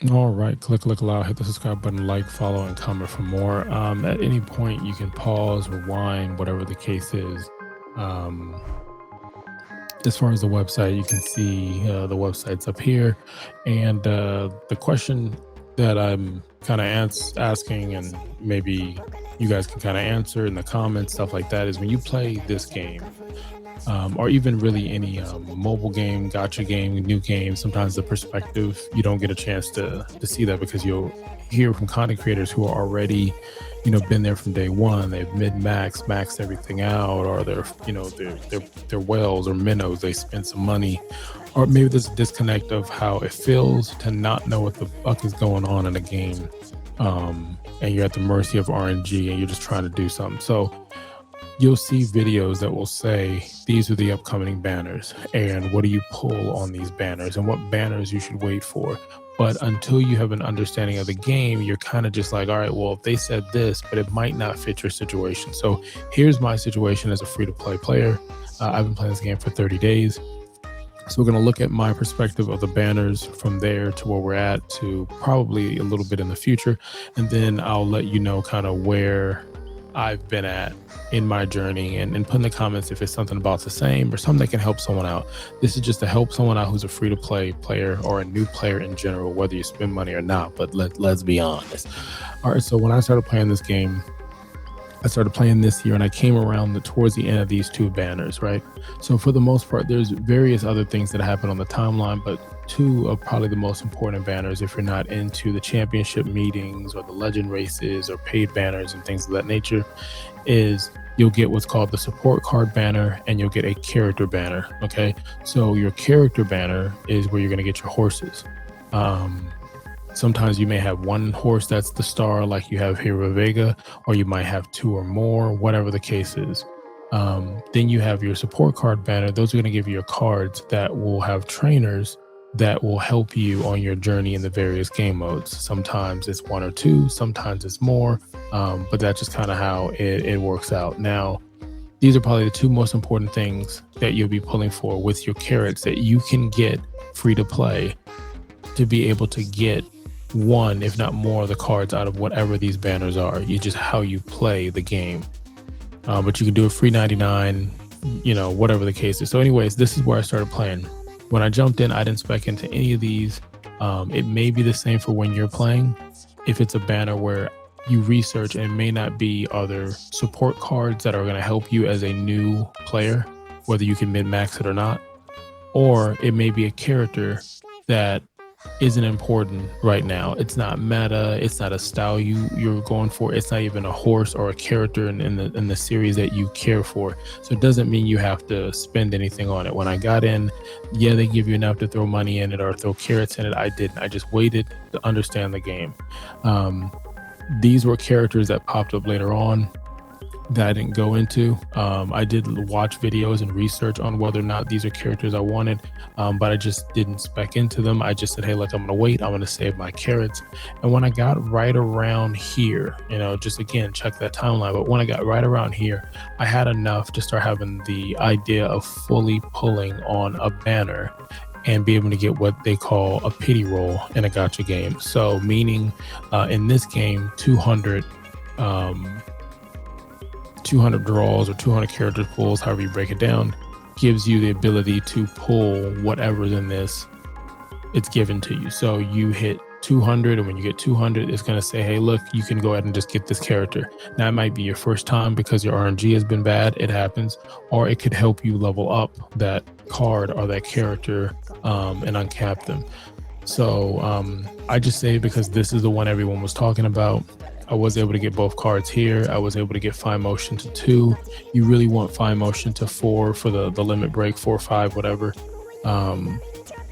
All right, click allow, hit the subscribe button, like, follow, and comment for more. At any point, you can pause, rewind, whatever the case is. Um, as far as the website, you can see the website's up here. And the question that I'm kind of asking, and maybe you guys can kind of answer in the comments, stuff like that, is when you play this game, or even really any mobile game, gacha game, new game, sometimes the perspective, you don't get a chance to see that because you'll hear from content creators who are already, been there from day one. They've maxed everything out, or they're whales or minnows. They spend some money, or maybe there's a disconnect of how it feels to not know what the fuck is going on in a game, and you're at the mercy of RNG and you're just trying to do something. So you'll see videos that will say these are the upcoming banners and what do you pull on these banners and what banners you should wait for. But until you have an understanding of the game, you're kind of just like, all right, well, if they said this, but it might not fit your situation. So here's my situation as a free-to-play player. I've been playing this game for 30 days. So we're going to look at my perspective of the banners from there to where we're at to probably a little bit in the future. And then I'll let you know kind of where I've been at in my journey, and put in the comments if it's something about the same or something that can help someone out. This is just to help someone out who's a free-to-play player or a new player in general, whether you spend money or not. But let's be honest. All right, so when I started playing this game, I started playing this year, and I came around towards the end of these two banners, right? So for the most part, there's various other things that happen on the timeline, but two of probably the most important banners, if you're not into the championship meetings or the legend races or paid banners and things of that nature, is you'll get what's called the support card banner, and you'll get a character banner. Okay, so your character banner is where you're going to get your horses. Sometimes you may have one horse that's the star, like you have Hero Vega, or you might have two or more, whatever the case is. Then you have your support card banner. Those are going to give you your cards that will have trainers that will help you on your journey in the various game modes. Sometimes it's one or two, sometimes it's more, but that's just kind of how it works out. Now, these are probably the two most important things that you'll be pulling for with your carrots that you can get free to play to be able to get one, if not more, of the cards out of whatever these banners are. You just how you play the game. But you can do it free 99, whatever the case is. So anyways, this is where I started playing. When I jumped in, I didn't spec into any of these. It may be the same for when you're playing. If it's a banner where you research and it may not be other support cards that are going to help you as a new player, whether you can min-max it or not, or it may be a character that isn't important right now. It's not meta. It's not a style you're going for. It's not even a horse or a character in the series that you care for. So it doesn't mean you have to spend anything on it. When I got in, yeah, they give you enough to throw money in it or throw carrots in it. I didn't. I just waited to understand the game. These were characters that popped up later on that I didn't go into. I did watch videos and research on whether or not these are characters I wanted, but I just didn't spec into them. I just said, hey, look, I'm gonna wait. I'm gonna save my carrots. And when I got right around here, just again, check that timeline. But when I got right around here, I had enough to start having the idea of fully pulling on a banner and be able to get what they call a pity roll in a gacha game. So meaning in this game, 200 draws or 200 character pulls, however you break it down, gives you the ability to pull whatever's in this. It's given to you. So you hit 200, and when you get 200, it's going to say, hey, look, you can go ahead and just get this character. Now, it might be your first time because your RNG has been bad. It happens. Or it could help you level up that card or that character and uncap them. So I just say because this is the one everyone was talking about. I was able to get both cards here. I was able to get fine motion to 2. You really want fine motion to 4 for the limit break, 4 or 5, whatever.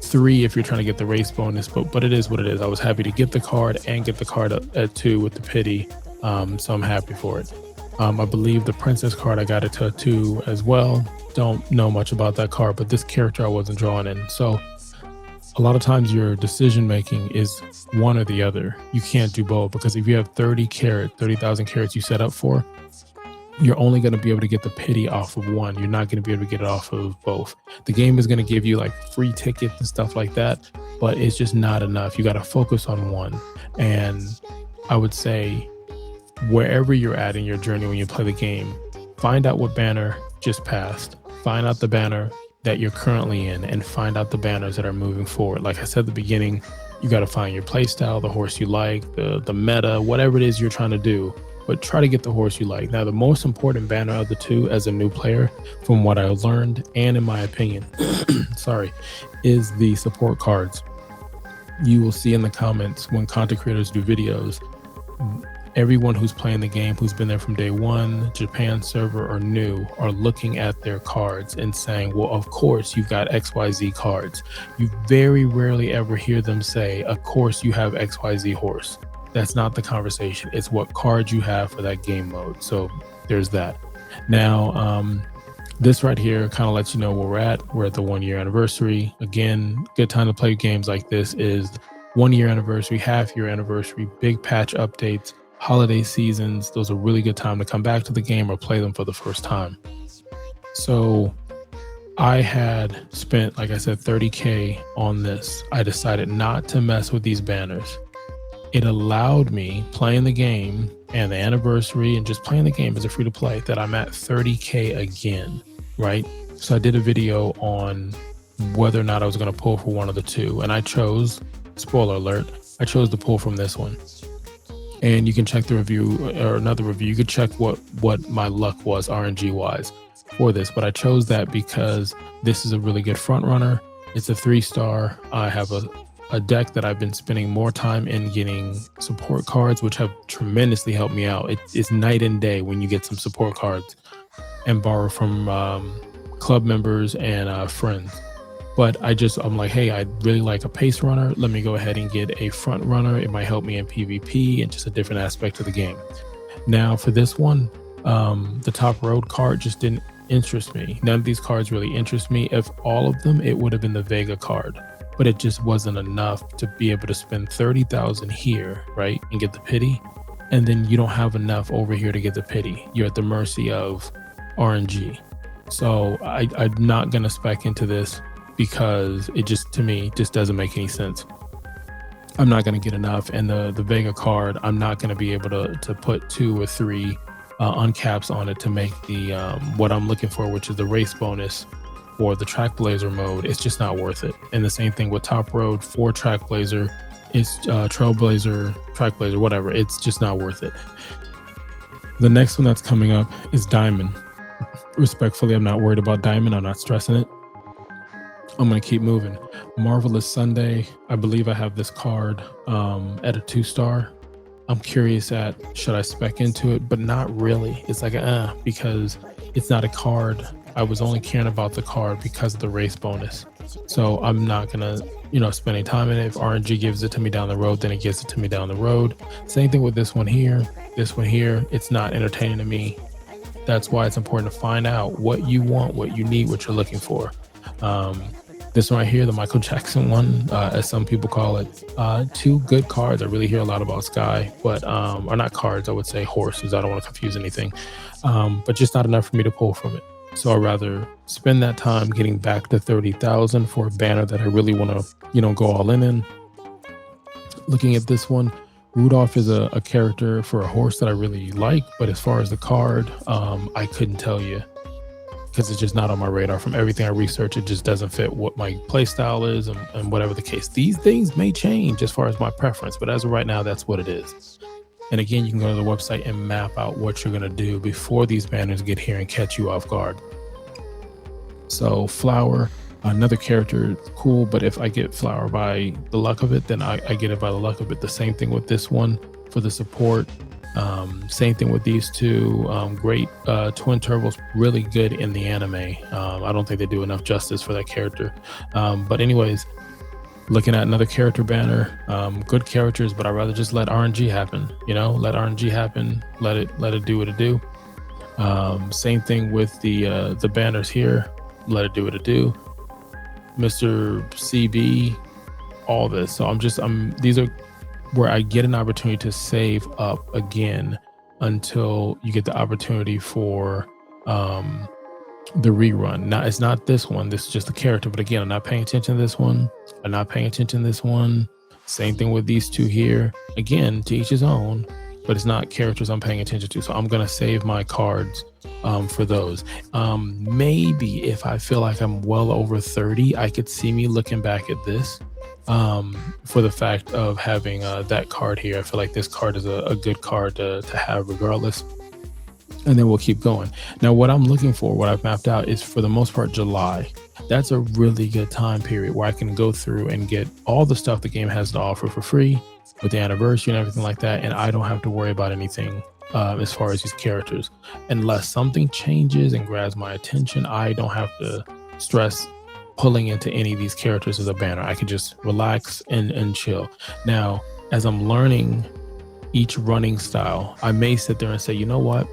3 if you're trying to get the race bonus, but it is what it is. I was happy to get the card and get the card at 2 with the pity, so I'm happy for it. I believe the princess card, I got it to 2 as well. Don't know much about that card, but this character I wasn't drawing in. So a lot of times your decision making is one or the other. You can't do both, because if you have 30,000 carats you set up for, you're only going to be able to get the pity off of one. You're not going to be able to get it off of both. The game is going to give you like free tickets and stuff like that, but it's just not enough. You got to focus on one. And I would say wherever you're at in your journey when you play the game, find out what banner just passed, find out the banner that you're currently in, and find out the banners that are moving forward. Like I said at the beginning, you got to find your play style, the horse you like, the meta, whatever it is you're trying to do, but try to get the horse you like. Now, the most important banner of the two as a new player, from what I learned and in my opinion, sorry, is the support cards. You will see in the comments when content creators do videos, everyone who's playing the game, who's been there from day one, Japan server or new, are looking at their cards and saying, well, of course you've got XYZ cards. You very rarely ever hear them say, of course you have XYZ horse. That's not the conversation. It's what cards you have for that game mode. So there's that. Now, this right here kind of lets you know where we're at. We're at the 1 year anniversary. Again, good time to play games like this is 1 year anniversary, half year anniversary, big patch updates, holiday seasons. Those are really good time to come back to the game or play them for the first time. So I had spent, like I said, 30K on this. I decided not to mess with these banners. It allowed me, playing the game and the anniversary and just playing the game as a free to play, that I'm at 30K again, right? So I did a video on whether or not I was going to pull for one of the two, and I chose, spoiler alert, I chose to pull from this one. And you can check the review, or another review. You could check what my luck was RNG wise for this, but I chose that because this is a really good front runner. It's a 3-star. I have a deck that I've been spending more time in getting support cards, which have tremendously helped me out. It's night and day when you get some support cards and borrow from club members and friends. But I'm like, hey, I really like a pace runner. Let me go ahead and get a front runner. It might help me in PvP and just a different aspect of the game. Now for this one, the top road card just didn't interest me. None of these cards really interest me. If all of them, it would have been the Vega card, but it just wasn't enough to be able to spend 30,000 here, right, and get the pity. And then you don't have enough over here to get the pity. You're at the mercy of RNG. So I'm not going to spec into this, because it just, to me, just doesn't make any sense. I'm not going to get enough. And the Vega card, I'm not going to be able to put 2 or 3 uncaps on it to make the what I'm looking for, which is the race bonus or the track blazer mode. It's just not worth it. And the same thing with top road for track blazer. It's trailblazer, track blazer, whatever. It's just not worth it. The next one that's coming up is diamond. Respectfully, I'm not worried about diamond. I'm not stressing it. I'm going to keep moving. Marvelous Sunday. I believe I have this card at a 2-star. I'm curious at, should I spec into it? But not really. It's like, because it's not a card. I was only caring about the card because of the race bonus. So I'm not going to, spend any time in it. If RNG gives it to me down the road, then it gives it to me down the road. Same thing with this one here. This one here, it's not entertaining to me. That's why it's important to find out what you want, what you need, what you're looking for. This one right here, the Michael Jackson one, as some people call it, 2 good cards. I really hear a lot about Sky, but or not cards, I would say horses. I don't want to confuse anything, but just not enough for me to pull from it. So I'd rather spend that time getting back to 30,000 for a banner that I really want to, go all in. Looking at this one, Rudolph is a character for a horse that I really like, but as far as the card, I couldn't tell you, because it's just not on my radar. From everything I research, it just doesn't fit what my play style is and whatever the case. These things may change as far as my preference, but as of right now, that's what it is. And again, you can go to the website and map out what you're going to do before these banners get here and catch you off guard. So Flower, another character, cool, but if I get Flower by the luck of it, then I get it by the luck of it. The same thing with this one for the support. Same thing with these two. Great twin turbos, really good in the anime. I don't think they do enough justice for that character. But anyways, looking at another character banner, good characters, but I'd rather just let RNG happen. Let RNG happen. Let it do what it do. Same thing with the banners here. Let it do what it do. Mr. CB, all this. So these are where I get an opportunity to save up again until you get the opportunity for the rerun. Now, it's not this one. This is just the character. But again, I'm not paying attention to this one. I'm not paying attention to this one. Same thing with these two here. Again, to each his own, but it's not characters I'm paying attention to. So I'm going to save my cards for those. Maybe if I feel like I'm well over 30, I could see me looking back at this for the fact of having that card here. I feel like this card is a good card to have regardless. And then we'll keep going. Now, what I'm looking for, what I've mapped out, is for the most part July. That's a really good time period where I can go through and get all the stuff the game has to offer for free with the anniversary and everything like that. And I don't have to worry about anything as far as these characters. Unless something changes and grabs my attention, I don't have to stress pulling into any of these characters as a banner. I could just relax and chill. Now, as I'm learning each running style, I may sit there and say, you know what,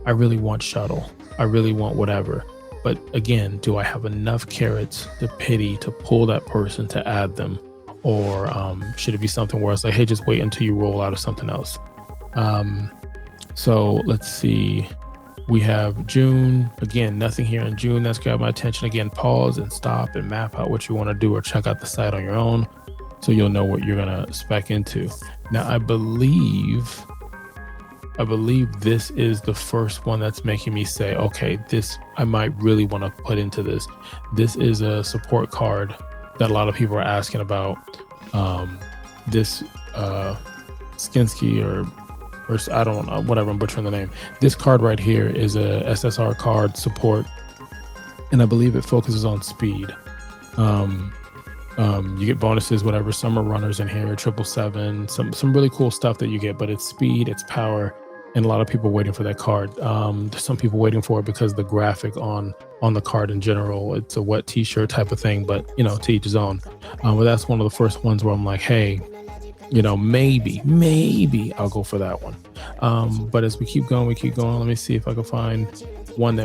I really want shuttle, I really want whatever, but again, do I have enough carrots to pity to pull that person to add them, or should it be something where it's like, hey, just wait until you roll out of something else? So let's see, we have June. Again, nothing here in June that's grabbed my attention. Again, pause and stop and map out what you want to do, or check out the site on your own so you'll know what you're gonna spec into. Now, I believe this is the first one that's making me say, okay, this I might really want to put into this. This is a support card that a lot of people are asking about. This Skinsky or I don't know, whatever, I'm butchering the name. This card right here is a SSR card support, and I believe it focuses on speed. You get bonuses, whatever. Some are runners in here, 777, some really cool stuff that you get, but it's speed, it's power, and a lot of people waiting for that card. There's some people waiting for it because the graphic on the card in general, it's a wet t-shirt type of thing, but you know, to each his own. But that's one of the first ones where I'm like, hey, you know, maybe I'll go for that one. But as we keep going, let me see if I can find one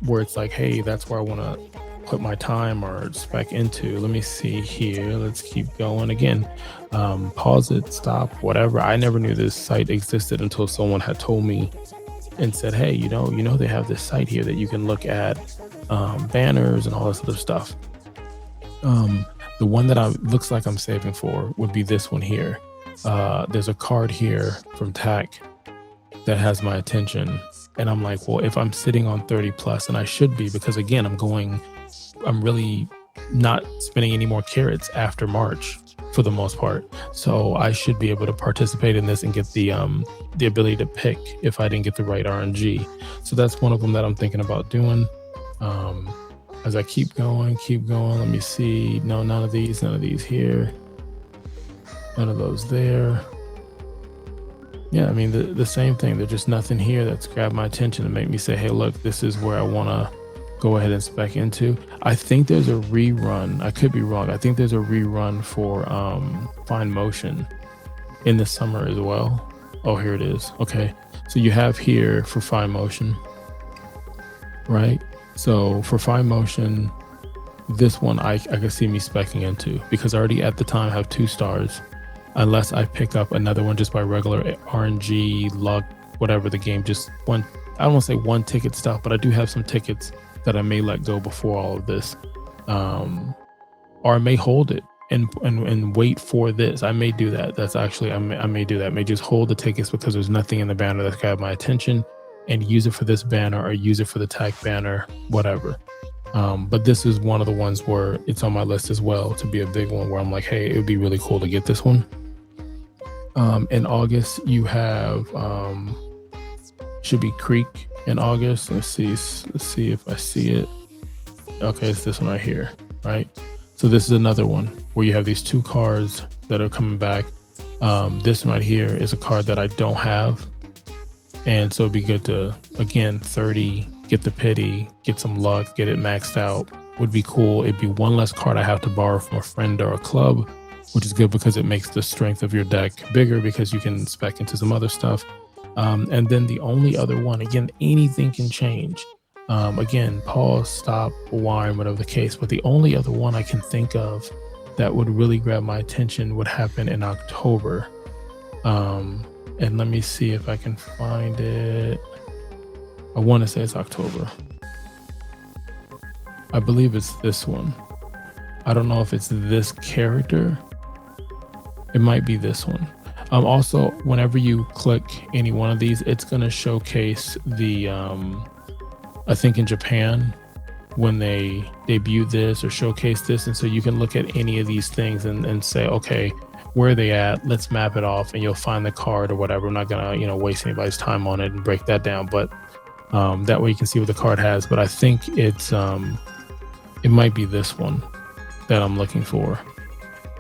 where it's like, hey, that's where I want to put my time or spec into. Let me see here. Let's keep going. Again, pause it, stop, whatever. I never knew this site existed until someone had told me and said, hey, you know they have this site here that you can look at banners and all this other stuff. The one that looks like I'm saving for would be this one here. There's a card here from TAC that has my attention, and I'm like, well, if I'm sitting on 30 plus, and I should be, because again, I'm really not spending any more carrots after March for the most part. So I should be able to participate in this and get the ability to pick if I didn't get the right RNG. So that's one of them that I'm thinking about doing. As I keep going, let me see. No, none of these here. None of those there. Yeah, I mean, the same thing. There's just nothing here that's grabbed my attention to make me say, hey, look, this is where I want to go ahead and spec into. I think there's a rerun. I could be wrong. I think there's a rerun for Fine Motion in the summer as well. Oh, here it is. Okay. So you have here for Fine Motion, right? So for Fine Motion, this one I could see me specking into, because I already at the time have 2 stars, unless I pick up another one just by regular RNG, luck, whatever the game, just one, I don't want to say one ticket stuff, but I do have some tickets that I may let go before all of this, or I may hold it and wait for this. I may do that. That's actually, I may do that. I may just hold the tickets because there's nothing in the banner that's got my attention, and use it for this banner or use it for the tag banner, whatever. But this is one of the ones where it's on my list as well to be a big one, where I'm like, hey, it would be really cool to get this one. In August, you have, should be Creek in August. Let's see if I see it. Okay, it's this one right here, right? So this is another one where you have these 2 cards that are coming back. This one right here is a card that I don't have. And so it'd be good to, again, 30, get the pity, get some luck, get it maxed out, would be cool. It'd be one less card I have to borrow from a friend or a club, which is good because it makes the strength of your deck bigger because you can spec into some other stuff. And then the only other one, again, anything can change. Again, pause, stop, rewind, whatever the case. But the only other one I can think of that would really grab my attention would happen in October. And let me see if I can find it. I want to say it's October. I believe it's this one. I don't know if it's this character. It might be this one. Also, whenever you click any one of these, it's going to showcase the, I think in Japan, when they debut this or showcase this. And so you can look at any of these things and say, okay, where are they at? Let's map it off, and you'll find the card or whatever. I'm not going to, waste anybody's time on it and break that down. But that way you can see what the card has. But I think it's, it might be this one that I'm looking for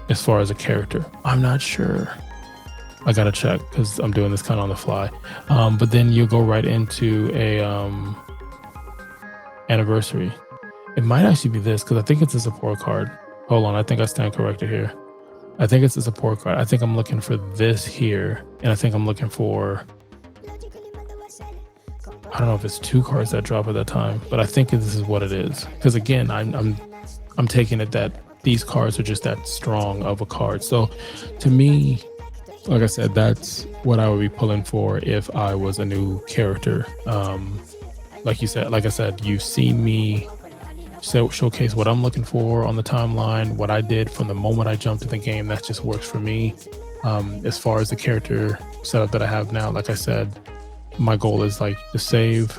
as far as a character. I'm not sure. I gotta check because I'm doing this kind of on the fly. But then you'll go right into a anniversary. It might actually be this because I think it's a support card. Hold on, I think I stand corrected here. I think it's a support card. I think I'm looking for this here, and I think I'm looking for, I don't know if it's 2 cards that drop at that time, but I think this is what it is. Because again, I'm taking it that these cards are just that strong of a card. So to me, like I said, that's what I would be pulling for if I was a new character. Like I said, you've seen me showcase what I'm looking for on the timeline, what I did from the moment I jumped in the game. That just works for me. As far as the character setup that I have now, like I said, my goal is like to save.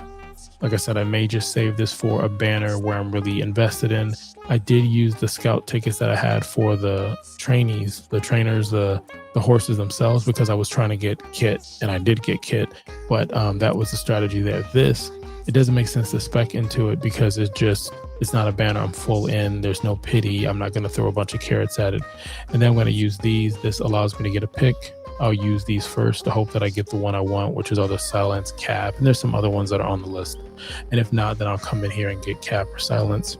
Like I said, I may just save this for a banner where I'm really invested in. I did use the scout tickets that I had for the trainees, the trainers, the horses themselves, because I was trying to get kit, and I did get kit. But that was the strategy there. It doesn't make sense to spec into it because it's not a banner. I'm full in. There's no pity. I'm not going to throw a bunch of carrots at it. And then I'm going to use these. This allows me to get a pick. I'll use these first to hope that I get the one I want, which is either silence, cap, and there's some other ones that are on the list. And if not, then I'll come in here and get cap or silence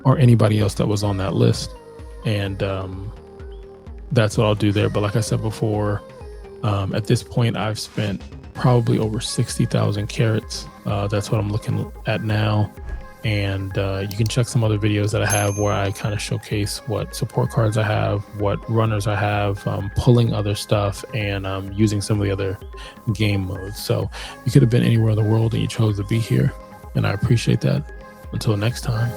or anybody else that was on that list. And that's what I'll do there. But like I said before, at this point, I've spent probably over 60,000 carats. That's what I'm looking at now. And you can check some other videos that I have where I kind of showcase what support cards I have, what runners I have, pulling other stuff, and using some of the other game modes. So you could have been anywhere in the world and you chose to be here, and I appreciate that. Until next time.